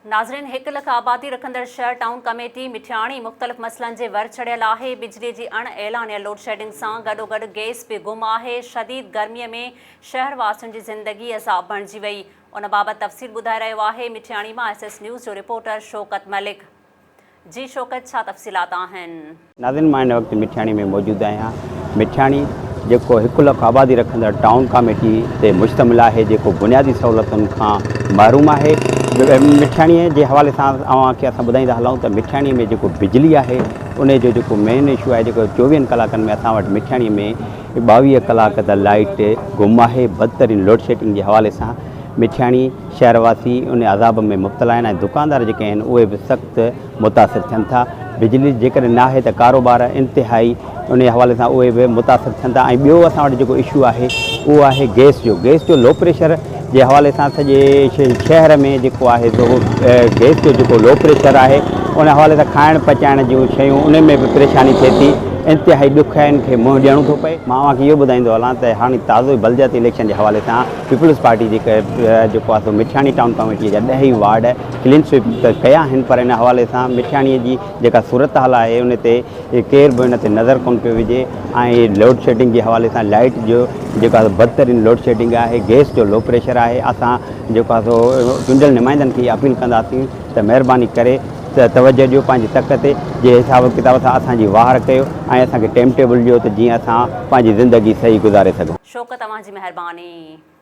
नाज़रीन, 1 लख आबादी रखंदड़ शहर टाउन कमेटी मिठियाणी मुख़्तलिफ़ मसइलनि जे वर चढ़ियल आहे। बिजली जी अण ऐलानियल लोड शेडिंग सां गॾोगॾु गैस बि गुम आहे। शदीद गर्मीअ में शहरवासियुनि जी ज़िंदगी अज़ाब बणिजी वई। उन बाबति तफ़सील ॿुधाए रहियो आहे मिठियाणी मां SS न्यूज़ जो रिपोर्टर शौकत मलिक। जी शौकत, छा तफ़सीलात आहिनि? नाज़रीन, मां इन वक़्तु मिठियाणी में मौजूदु आहियां। मिठियाणी जेको 1 लख आबादी रखंदड़ टाउन कमेटी ते मुश्तमिल आहे, जेको बुनियादी सहूलियतुनि खां महरूम आहे। मिठियाणीअ जे हवाले सां असां ॿुधाईंदा हलूं त मिठियाणीअ में जेको बिजली आहे उन जो जेको मेन इशू आहे, जेको 24 कलाकनि में असां वटि मिठियाणीअ में 22 कलाक त लाइट गुम आहे। बदतरीन लोड शेडिंग जे हवाले सां मिठियाणी शहरवासी उन अज़ाब में मुब्तला आहिनि ऐं दुकानदार जेके आहिनि उहे बि सख़्तु मुतासिर थियनि था। बिजली जेकॾहिं न आहे त कारोबार इंतिहाई उन हवाले सां उहे बि मुतासिर थियनि था। ऐं ॿियो असां वटि जेको इशू आहे उहो आहे गैस जो लो प्रेशर जे हवाले सां सॼे शहर में जेको आहे सो गैस जो जेको लो प्रेशर आहे उन हवाले सां खाइण पचाइण जूं शयूं उन में बि परेशानी थिए थी। इंतिहाई ॾुखियाईनि खे मुंहुं ॾियणो थो पए। मां तव्हांखे इहो ॿुधाईंदो हलां त हाणे ताज़ो बलदियाती इलेक्शन जे हवाले सां पीपल्स पार्टी जेको आहे सो मिठियाणी टाउन कमेटीअ जा 10 वार्ड क्लीन स्वीप त कया आहिनि, पर इन हवाले सां मिठियाणीअ जी जेका सूरत हाल आहे उन ते केर बि उन ते नज़र कोन पियो विझे। ऐं लोड शेडिंग जे हवाले सां लाइट जो जेका बदतरीन लोड शेडिंग आहे, गैस जो लो प्रेशर आहे। असां जेको आहे सो चूंडियल नुमाइंदनि खे अपील कंदासीं त महिरबानी करे तवजो ॾियो पंहिंजी तक ते, जे हिसाब किताब सां असांजी वाहर कयो ऐं असांखे टाइम टेबल ॾियो त जीअं असां पंहिंजी ज़िंदगी सही गुज़ारे सघूं। शौकत, तव्हांजी महिरबानी।